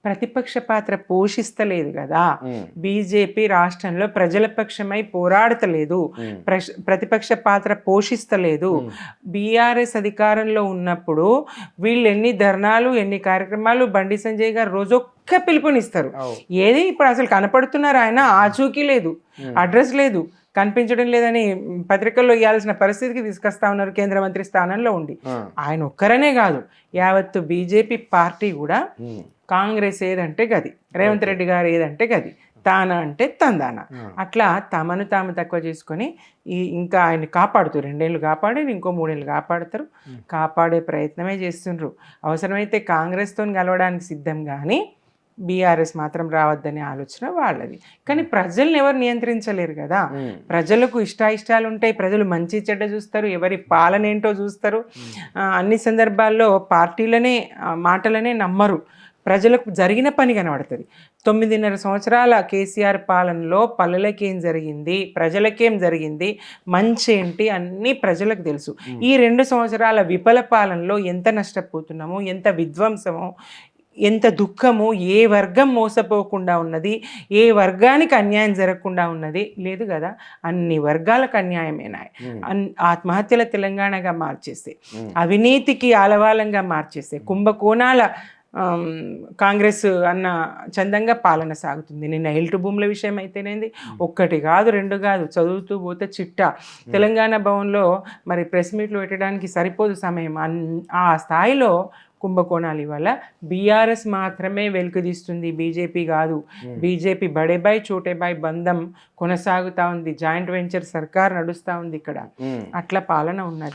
ప్రతిపక్ష పాత్ర పోషిస్తలేదు కదా. బీజేపీ రాష్ట్రంలో ప్రజల పక్షమై పోరాడతలేదు, ప్రతిపక్ష పాత్ర పోషిస్తలేదు. బీఆర్ఎస్ అధికారంలో ఉన్నప్పుడు వీళ్ళు ఎన్ని ధర్నాలు ఎన్ని కార్యక్రమాలు, బండి సంజయ్ గారు రోజొక్క పిలుపునిస్తారు. ఏది ఇప్పుడు అసలు కనపడుతున్నారు, ఆయన ఆచూకీ లేదు, అడ్రస్ లేదు, కనిపించడం లేదని పత్రికల్లో ఇవ్వాల్సిన పరిస్థితికి తీసుకొస్తా ఉన్నారు కేంద్ర మంత్రి స్థానంలో ఉండి. ఆయన ఒక్కరనే కాదు, యావత్తు బీజేపీ పార్టీ కూడా కాంగ్రెస్ ఏదంటే గది, రేవంత్ రెడ్డి గారు ఏదంటే గది, తాన అంటే తందాన, అట్లా తమను తాము తక్కువ చేసుకొని ఇంకా ఆయన కాపాడుతారు. 2 ఏళ్ళు కాపాడి ఇంకో 3 ఏళ్ళు కాపాడుతారు, కాపాడే ప్రయత్నమే చేస్తుండ్రు. అవసరమైతే కాంగ్రెస్తో కలవడానికి సిద్ధం, కానీ బీఆర్ఎస్ మాత్రం రావద్దనే ఆలోచన వాళ్ళది. కానీ ప్రజల్ని ఎవరు నియంత్రించలేరు కదా. ప్రజలకు ఇష్టాయిష్టాలు ఉంటాయి, ప్రజలు మంచి చెడ్డ చూస్తారు, ఎవరి పాలన ఏంటో చూస్తారు. అన్ని సందర్భాల్లో పార్టీలనే మాటలనే నమ్మరు, ప్రజలకు జరిగిన పని కనబడుతుంది. 9.5 సంవత్సరాల కేసీఆర్ పాలనలో పల్లెలకేం జరిగింది, ప్రజలకేం జరిగింది, మంచి ఏంటి అన్నీ ప్రజలకు తెలుసు. ఈ 2 సంవత్సరాల విఫల పాలనలో ఎంత నష్టపోతున్నామో, ఎంత విధ్వంసమో, ఎంత దుఃఖము, ఏ వర్గం మోసపోకుండా ఉన్నది, ఏ వర్గానికి అన్యాయం జరగకుండా ఉన్నది లేదు కదా. అన్ని వర్గాలకు అన్యాయమేనా, ఆత్మహత్యల తెలంగాణగా మార్చేస్తే, అవినీతికి ఆలవాలంగా మార్చేస్తే, కుంభకోణాల కాంగ్రెస్ అన్న చందంగా పాలన సాగుతుంది. నిన్న హెల్ట్ భూముల విషయం అయితేనేది 1 కాదు 2 కాదు, చదువుతూ పోతే చిట్టా. తెలంగాణ భవన్లో మరి ప్రెస్ మీట్లు పెట్టడానికి సరిపోదు సమయం. ఆ స్థాయిలో కుంభకోణాలు ఇవాళ బీఆర్ఎస్ మాత్రమే వెలుగుదీస్తుంది, బీజేపీ కాదు. బీజేపీ బడేబాయ్ చోటేబాయ్ బంధం కొనసాగుతూ ఉంది, జాయింట్ వెంచర్ సర్కార్ నడుస్తూ ఉంది ఇక్కడ, అట్లా పాలన ఉన్నది.